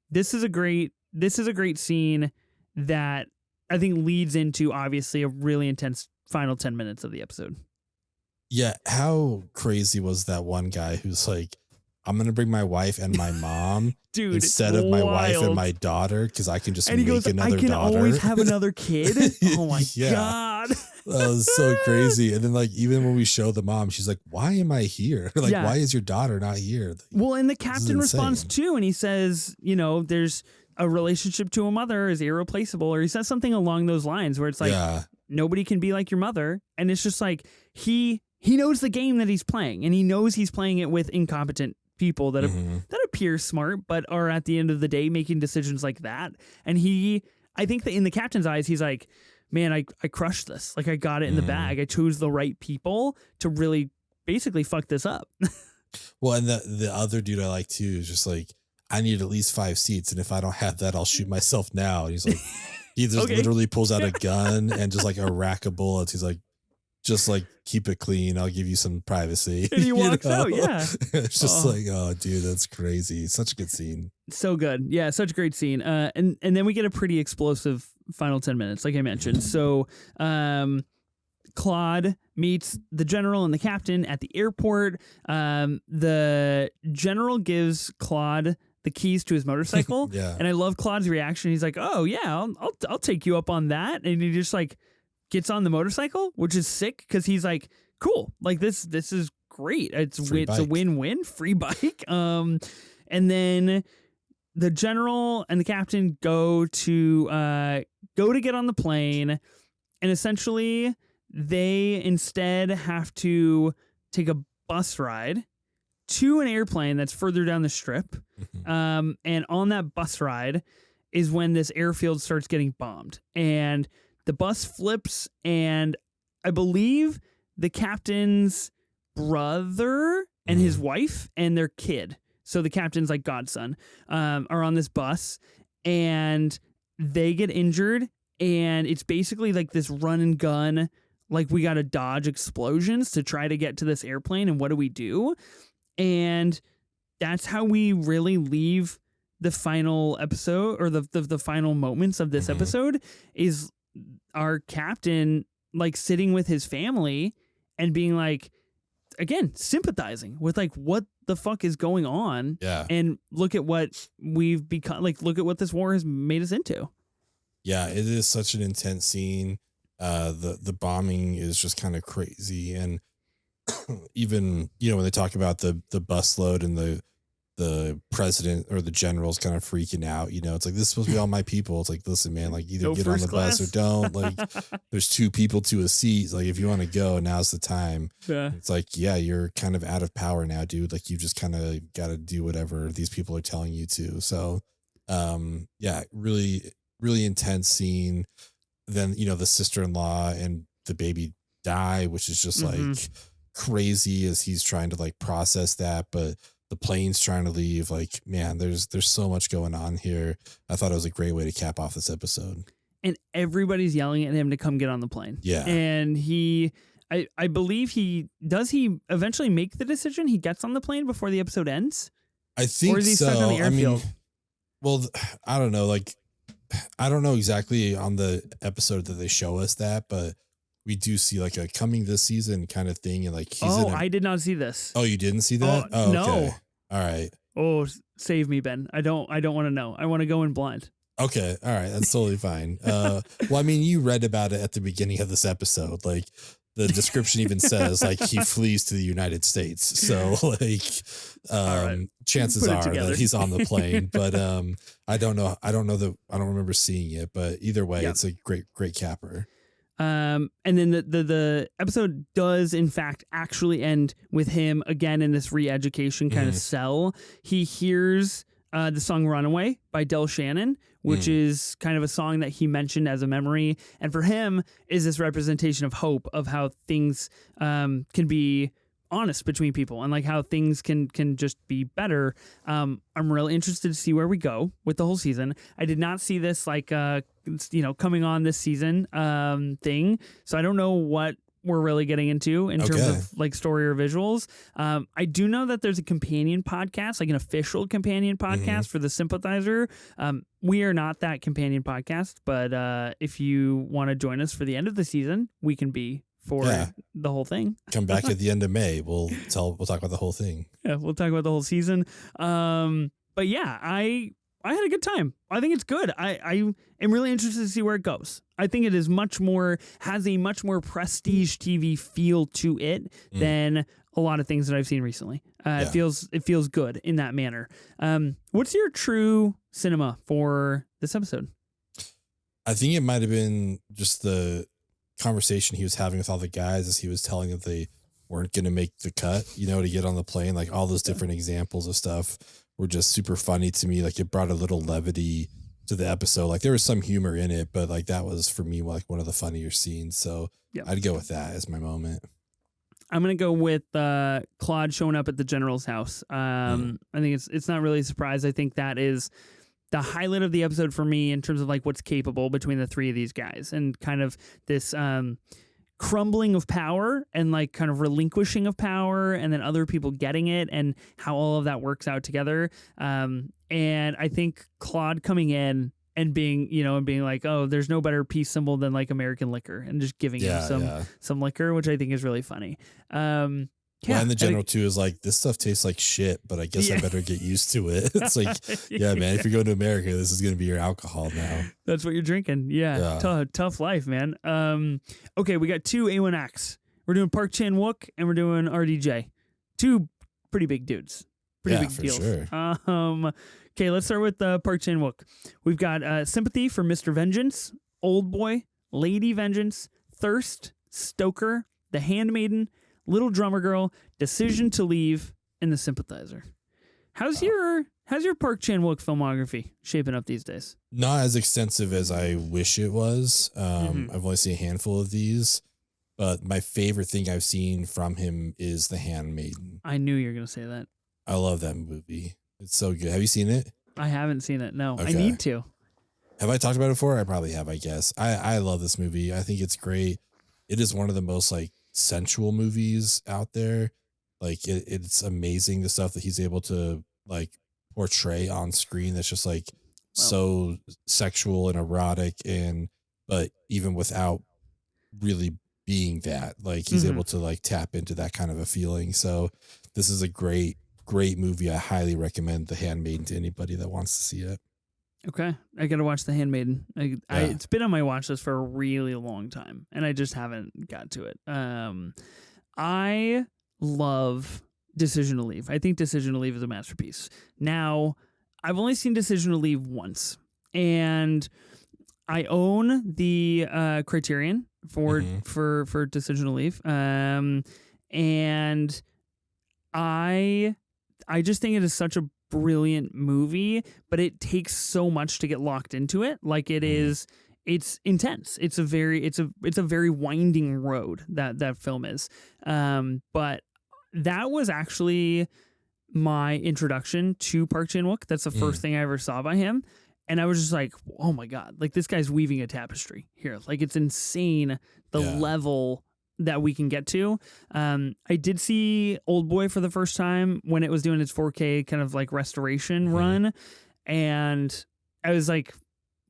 This is a great scene that I think leads into obviously a really intense final 10 minutes of the episode. Yeah. How crazy was that one guy who's like, I'm going to bring my wife and my mom dude, instead of my wife and my daughter because I can just make another daughter. I can always have another kid. Oh my God. That was so crazy. And then like, even when we show the mom, she's like, why am I here? Like, why is your daughter not here? Well, and the captain responds too. And he says, there's a relationship to a mother is irreplaceable. Or he says something along those lines where it's like, nobody can be like your mother. And it's just like, he knows the game that he's playing and he knows he's playing it with incompetent people that that appear smart, but are at the end of the day making decisions like that. And I think that in the captain's eyes, he's like, man, I crushed this. Like I got it in the bag. I chose the right people to really basically fuck this up. Well, and the other dude I like too is just like, I need at least 5 seats. And if I don't have that, I'll shoot myself now. And he's like, he just literally pulls out a gun and just like a rack of bullets. He's like, just like keep it clean. I'll give you some privacy. And he walks out. Yeah. It's just like, oh dude, that's crazy. Such a good scene. So good. Yeah. Such a great scene. And then we get a pretty explosive final 10 minutes, like I mentioned. So, Claude meets the general and the captain at the airport. The general gives Claude the keys to his motorcycle. Yeah. And I love Claude's reaction. He's like, oh yeah, I'll take you up on that. And he just like gets on the motorcycle, which is sick because he's like, cool, like this is great. It's a win-win, free bike. And then the general and the captain go to get on the plane, and essentially they instead have to take a bus ride to an airplane that's further down the strip. And on that bus ride is when this airfield starts getting bombed, and the bus flips, and I believe the captain's brother and his wife and their kid, so the captain's like godson, are on this bus, and they get injured, and it's basically like this run and gun, like we got to dodge explosions to try to get to this airplane, and what do we do? And that's how we really leave the final episode, or the final moments of this episode, is our captain like sitting with his family and being like, again, sympathizing with like what the fuck is going on. Yeah. And look at what we've become, like, look at what this war has made us into. Yeah, it is such an intense scene. The bombing is just kind of crazy. And even, when they talk about the bus load and the president or the general's kind of freaking out, it's like, this is supposed to be all my people. It's like, listen, man, like either get on the bus or don't. Like there's 2 people to a seat. Like if you want to go, now's the time. Yeah. It's like, yeah, you're kind of out of power now, dude. Like you just kind of got to do whatever these people are telling you to. So, yeah, really, really intense scene. Then, the sister-in-law and the baby die, which is just like crazy as he's trying to like process that. But the plane's trying to leave. Like, man, there's so much going on here. I thought it was a great way to cap off this episode. And everybody's yelling at him to come get on the plane. Yeah. And I believe he eventually make the decision. He gets on the plane before the episode ends. I think or is he so. stuck on the airfield? Well, I don't know. Like, I don't know exactly on the episode that they show us that, but we do see like a coming this season kind of thing. And like, I did not see this. Oh, you didn't see that? Oh, no. Okay. All right. Oh, save me, Ben. I don't want to know. I want to go in blind. Okay. All right. That's totally fine. Well, I mean, you read about it at the beginning of this episode. Like the description even says like he flees to the United States. So like, chances are that he's on the plane, but I don't know. I don't remember seeing it, but either way, It's a great capper. And then the episode does in fact actually end with him again in this re-education kind of cell. He hears the song Runaway by Del Shannon, which is kind of a song that he mentioned as a memory. And for him is this representation of hope, of how things can be honest between people and like how things can just be better. I'm really interested to see where we go with the whole season. I did not see this like coming on this season thing, so I don't know what we're really getting into in terms of like story or visuals. I do know that there's a companion podcast, like an official companion podcast for the Sympathizer. We are not that companion podcast, but if you want to join us for the end of the season, we can be for the whole thing. Come back at the end of May. We'll talk about the whole thing. Yeah, we'll talk about the whole season. But yeah, I had a good time. I think it's good. I am really interested to see where it goes. I think it is has a much more prestige TV feel to it than a lot of things that I've seen recently. It feels good in that manner. What's your true cinema for this episode? I think it might have been just the conversation he was having with all the guys as he was telling them they weren't going to make the cut, to get on the plane. Like all those different examples of stuff were just super funny to me. Like it brought a little levity to the episode. Like there was some humor in it, but like that was for me like one of the funnier scenes. So I'd go with that as my moment. I'm going to go with Claude showing up at the general's house. I think it's not really a surprise. I think that is the highlight of the episode for me in terms of like what's capable between the three of these guys and kind of this crumbling of power and like kind of relinquishing of power and then other people getting it and how all of that works out together. And I think Claude coming in and being, you know, and being like, oh, there's no better peace symbol than like American liquor, and just giving him some liquor, which I think is really funny. Well, and the general too is like, this stuff tastes like shit, but I guess I better get used to it. It's like, yeah, man, if you're going to America, this is going to be your alcohol now. That's what you're drinking. Yeah. Tough life, man. Okay, we got 2 A1X. We're doing Park Chan-Wook and we're doing RDJ. 2 pretty big dudes. Pretty big deals. Sure. Okay, let's start with Park Chan-Wook. We've got Sympathy for Mr. Vengeance, Old Boy, Lady Vengeance, Thirst, Stoker, The Handmaiden, Little Drummer Girl, Decision to Leave, and The Sympathizer. How's your Park Chan-Wook filmography shaping up these days? Not as extensive as I wish it was. I've only seen a handful of these, but my favorite thing I've seen from him is The Handmaiden. I knew you were going to say that. I love that movie. It's so good. Have you seen it? I haven't seen it. No, okay. I need to. Have I talked about it before? I probably have, I guess. I love this movie. I think it's great. It is one of the most like sensual movies out there. Like it's amazing the stuff that he's able to like portray on screen. That's just like so sexual and erotic, but even without really being that, like he's able to like tap into that kind of a feeling. So this is a great movie. I highly recommend The Handmaiden to anybody that wants to see it. Okay, I gotta watch The Handmaiden. It's been on my watch list for a really long time, and I just haven't got to it. I love Decision to Leave. I think Decision to Leave is a masterpiece. Now, I've only seen Decision to Leave once, and I own the Criterion for Decision to Leave, and I just think it is such a brilliant movie, but it takes so much to get locked into it. Like it's intense. It's a very winding road that film is. But that was actually my introduction to Park Chan-Wook. That's the first thing I ever saw by him. And I was just like, oh my God, like this guy's weaving a tapestry here. Like it's insane the level that we can get to. I did see Old Boy for the first time when it was doing its 4K kind of like restoration run. And I was like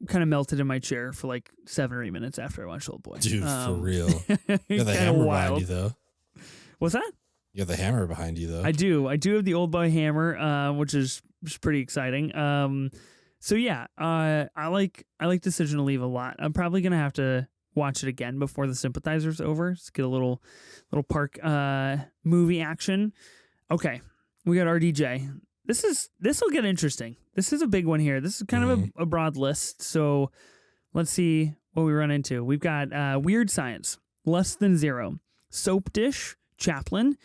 kind of melted in my chair for like 7 or 8 minutes after I watched Old Boy. Dude, for real. You got the hammer behind you though. What's that? You got the hammer behind you though. I do have the Old Boy hammer, which is just pretty exciting. So yeah, I like Decision to Leave a lot. I'm probably going to have to watch it again before The Sympathizer's over. Just get a little Park movie action. Okay, we got RDJ. This will get interesting. This is a big one here. This is kind of a broad list. So let's see what we run into. We've got Weird Science, Less Than Zero, Soap Dish, Chaplin,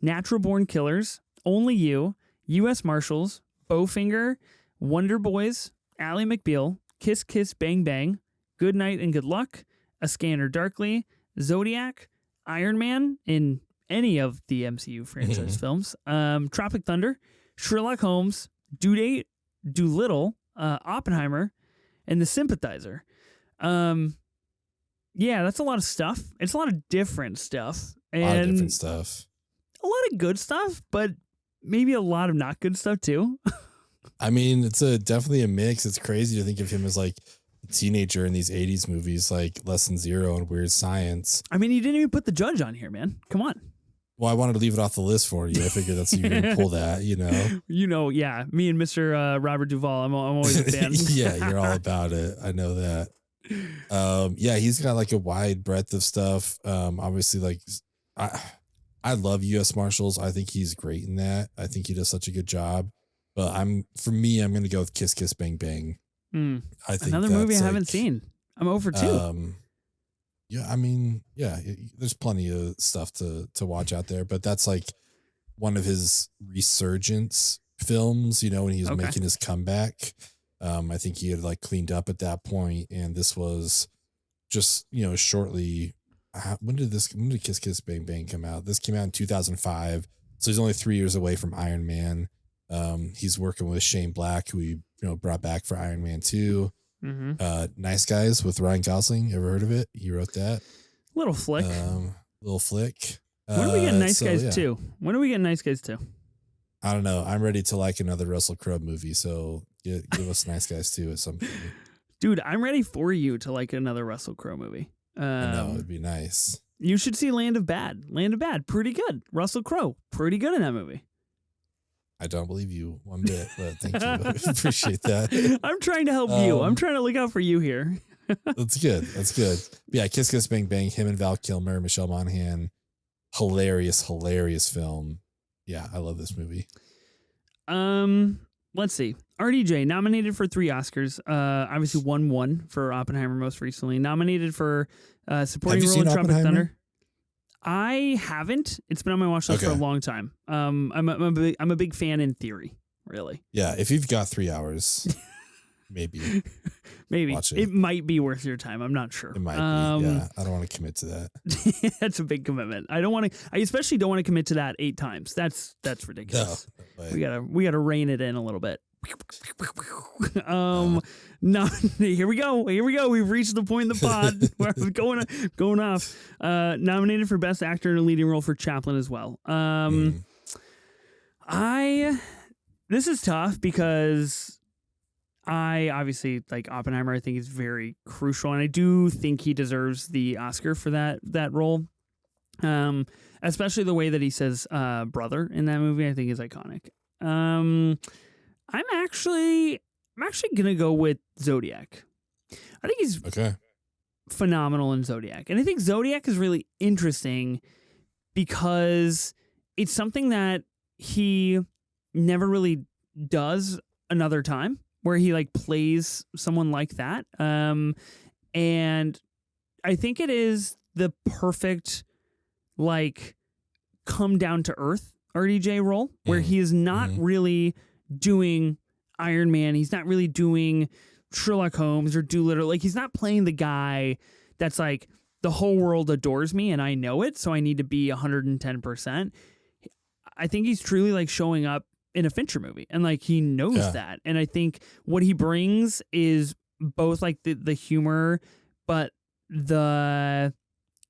Natural Born Killers, Only You, U.S. Marshals, Bowfinger, Wonder Boys, Ally McBeal, Kiss Kiss Bang Bang, Good Night and Good Luck, A Scanner Darkly, Zodiac, Iron Man in any of the MCU franchise films, Tropic Thunder, Sherlock Holmes, Due Date, Doolittle, Oppenheimer, and The Sympathizer. Yeah, that's a lot of stuff. It's a lot of different stuff. And a lot of different stuff. A lot of good stuff, but maybe a lot of not good stuff too. I mean, it's definitely a mix. It's crazy to think of him as like a teenager in these 80s movies like Less Than Zero and Weird Science. I mean, you didn't even put the Judge on here, man. Come on. Well, I wanted to leave it off the list for you. I figured that's you're going to pull that, you know. Yeah. Me and Mr. Robert Duvall, I'm always a fan. Yeah, you're all about it. I know that. Yeah, he's got like a wide breadth of stuff. Obviously, like I love U.S. Marshals. I think he's great in that. I think he does such a good job. But I'm going to go with Kiss Kiss Bang Bang. I think another movie I haven't seen. I'm over 2. Yeah, I mean, yeah, there's plenty of stuff to watch out there, but that's like one of his resurgence films, you know, when he was making his comeback. I think he had like cleaned up at that point, and this was just, you know, shortly. When did Kiss Kiss Bang Bang come out? This came out in 2005, so he's only 3 years away from Iron Man. He's working with Shane Black, who he brought back for Iron Man 2. Nice Guys with Ryan Gosling. Ever heard of it? He wrote that. Little flick. Little flick. When do we get Nice Guys 2? When do we get Nice Guys 2? I don't know. I'm ready to like another Russell Crowe movie, so give us Nice Guys 2 at some point. Dude, I'm ready for you to like another Russell Crowe movie. I know, it'd be nice. You should see Land of Bad. Land of Bad, pretty good. Russell Crowe, pretty good in that movie. I don't believe you one bit, but thank you. I appreciate that. I'm trying to help you. I'm trying to look out for you here. That's good. That's good. Yeah, Kiss Kiss Bang Bang, him and Val Kilmer, Michelle Monaghan. Hilarious film. Yeah, I love this movie. Let's see. RDJ, nominated for 3 Oscars. Obviously won 1 for Oppenheimer most recently. Nominated for supporting role in Tropic Thunder. I haven't. It's been on my watch list for a long time. I'm a big fan in theory, really. Yeah, if you've got 3 hours, maybe watch it. It might be worth your time. I'm not sure. It might be. Yeah, I don't want to commit to that. That's a big commitment. I especially don't want to commit to that 8 times. That's ridiculous. No, we gotta rein it in a little bit. No, here we go. We've reached the point in the pod where I was going off. Nominated for Best Actor in a Leading Role for Chaplin as well. This is tough because I obviously like Oppenheimer. I think is very crucial, and I do think he deserves the Oscar for that role. Especially the way that he says brother in that movie, I think is iconic. I'm actually gonna go with Zodiac. I think he's phenomenal in Zodiac, and I think Zodiac is really interesting because it's something that he never really does another time, where he like plays someone like that. And I think it is the perfect like come down to earth RDJ role where he is not really doing Iron Man. He's not really doing Sherlock Holmes or Doolittle. Like he's not playing the guy that's like the whole world adores me and I know it, so I need to be 110%. I think he's truly like showing up in a Fincher movie and like he knows that. And I think what he brings is both like the humor, but the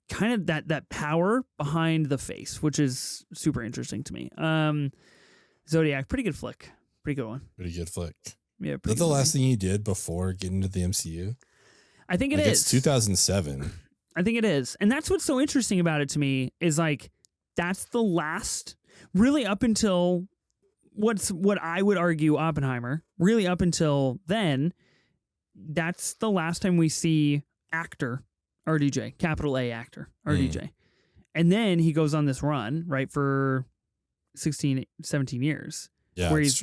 kind of that power behind the face, which is super interesting to me. Zodiac, pretty good flick. Pretty good one. Pretty good flick. Yeah. Is that the last thing he did before getting into the MCU? I think it is. It's 2007. I think it is. And that's what's so interesting about it to me is like, that's the last, really up until what I would argue Oppenheimer, really up until then, that's the last time we see actor RDJ, capital A actor RDJ. And then he goes on this run, right, for 16, 17 years. Yeah, where he's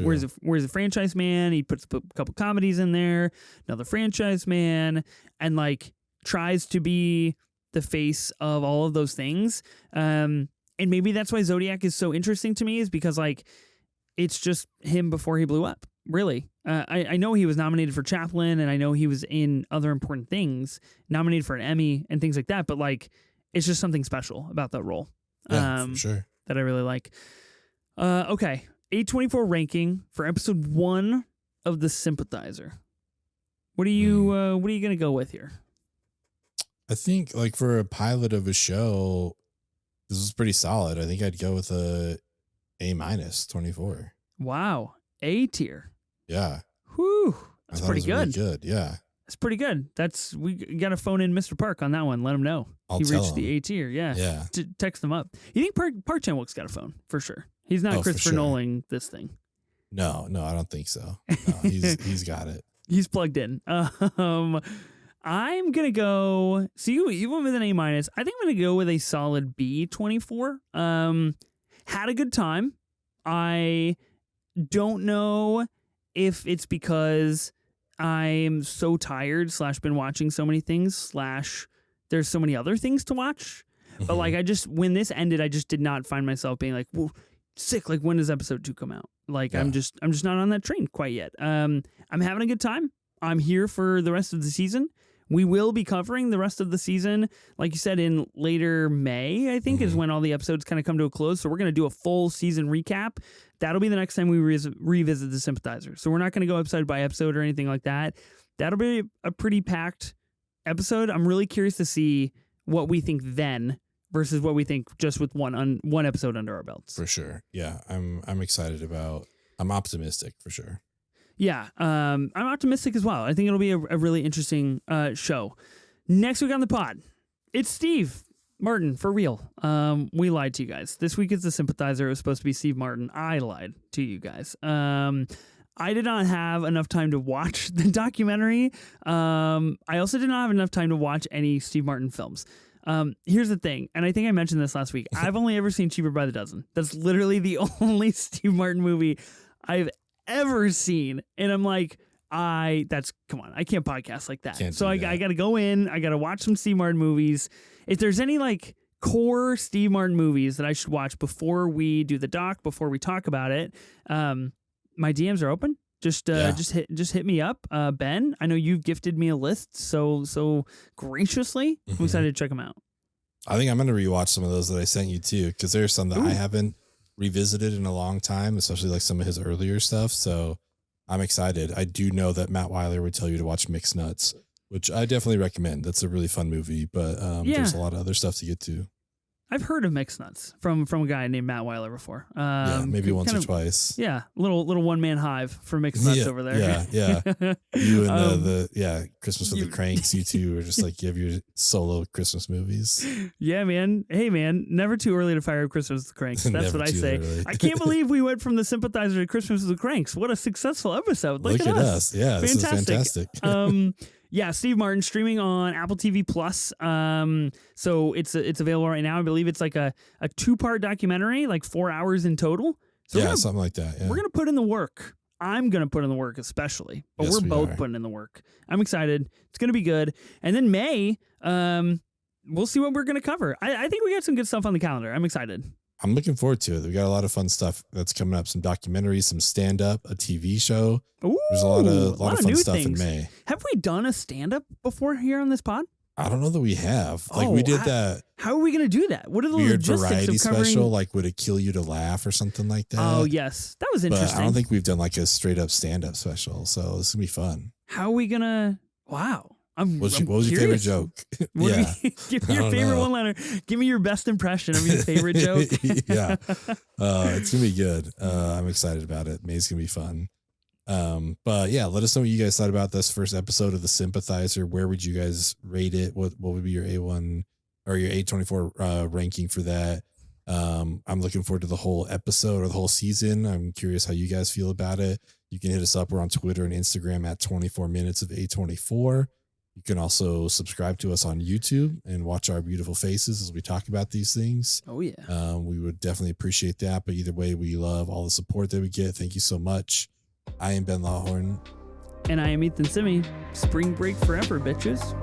a franchise man. He puts a couple comedies in there, another franchise man, and like tries to be the face of all of those things. And maybe that's why Zodiac is so interesting to me, is because like it's just him before he blew up. Really, I know he was nominated for Chaplin, and I know he was in other important things, nominated for an Emmy and things like that. But like, it's just something special about that role. For sure. That I really like. Okay. A24 ranking for episode 1 of The Sympathizer. What are you gonna go with here? I think like for a pilot of a show, this was pretty solid. I think I'd go with a A- 24. Wow, A tier. Yeah. Whew, that's pretty good. Really good. Yeah. That's pretty good. We got to phone in Mr. Park on that one. Let him know he reached the A tier. Yeah. Yeah. Text him up. You think Park Chan-Wook's got a phone for sure? He's not Christopher Nolan this thing. No, I don't think so. No, he's got it. He's plugged in. I'm gonna go. So you went with an A-. I think I'm gonna go with a solid B24. Had a good time. I don't know if it's because I'm so tired / been watching so many things / there's so many other things to watch. But like when this ended, I just did not find myself being like, whoa, sick. Like when does episode 2 come out? Like I'm just not on that train quite yet. I'm having a good time. I'm here for the rest of the season. We will be covering the rest of the season, like you said, in later May, I think, is when all the episodes kind of come to a close. So we're going to do a full season recap. That'll be the next time we revisit The Sympathizer. So we're not going to go episode by episode or anything like that. That'll be a pretty packed episode. I'm really curious to see what we think then versus what we think just with one episode under our belts. For sure. Yeah, I'm excited about. I'm optimistic for sure. Yeah, I'm optimistic as well. I think it'll be a really interesting show. Next week on the pod, it's Steve Martin, for real. We lied to you guys. This week is The Sympathizer. It was supposed to be Steve Martin. I lied to you guys. I did not have enough time to watch the documentary. I also did not have enough time to watch any Steve Martin films. Here's the thing, and I think I mentioned this last week. I've only ever seen Cheaper by the Dozen. That's literally the only Steve Martin movie I've ever seen. And I'm like, come on, I can't podcast like that. So I got to go in, I got to watch some Steve Martin movies. If there's any like core Steve Martin movies that I should watch before we do the doc, before we talk about it, my DMs are open. Just hit me up, Ben. I know you've gifted me a list so graciously. I'm excited to check them out. I think I'm gonna rewatch some of those that I sent you too, because there's some that I haven't revisited in a long time, especially like some of his earlier stuff. So I'm excited. I do know that Matt Weiler would tell you to watch Mixed Nuts, which I definitely recommend. That's a really fun movie, but there's a lot of other stuff to get to. I've heard of Mixed Nuts from a guy named Matt Weiler before. Maybe once or twice. Yeah, little one man hive for Mixed Nuts over there. Yeah. You and Christmas with the Cranks. You two are just like, you have your solo Christmas movies. Yeah, man. Hey, man, never too early to fire up Christmas with the Cranks. That's what I say. Early. I can't believe we went from the Sympathizer to Christmas with the Cranks. What a successful episode! Look at us. Yeah, fantastic. This is fantastic. Yeah, Steve Martin streaming on Apple TV Plus. So it's available right now. I believe it's like a 2-part documentary, like 4 hours in total. So something like that. Yeah. We're gonna put in the work. I'm gonna put in the work, especially. But we're both putting in the work. I'm excited. It's gonna be good. And then May, we'll see what we're gonna cover. I think we got some good stuff on the calendar. I'm excited. I'm looking forward to it. We got a lot of fun stuff that's coming up. Some documentaries, some stand-up, a TV show. Ooh, there's a lot of fun stuff in May. Have we done a stand-up before here on this pod? I don't know that we have. Like we did that. How are we going to do that? What are the weird logistics variety of covering? special? Like, would it kill you to laugh or something like that? Oh yes, that was interesting. But I don't think we've done like a straight-up stand-up special. So this is gonna be fun. How are we gonna? Wow. What was your favorite joke? Give me your favorite one-liner. Give me your best impression of your favorite joke. Yeah. It's going to be good. I'm excited about it. May's going to be fun. But yeah, let us know what you guys thought about this first episode of The Sympathizer. Where would you guys rate it? What would be your A1 or your A24 ranking for that? I'm looking forward to the whole episode or the whole season. I'm curious how you guys feel about it. You can hit us up. We're on Twitter and Instagram at 24 minutes of A24. You can also subscribe to us on YouTube and watch our beautiful faces as we talk about these things. Oh, yeah. We would definitely appreciate that. But either way, we love all the support that we get. Thank you so much. I am Ben Lawhorn. And I am Ethan Simi. Spring break forever, bitches.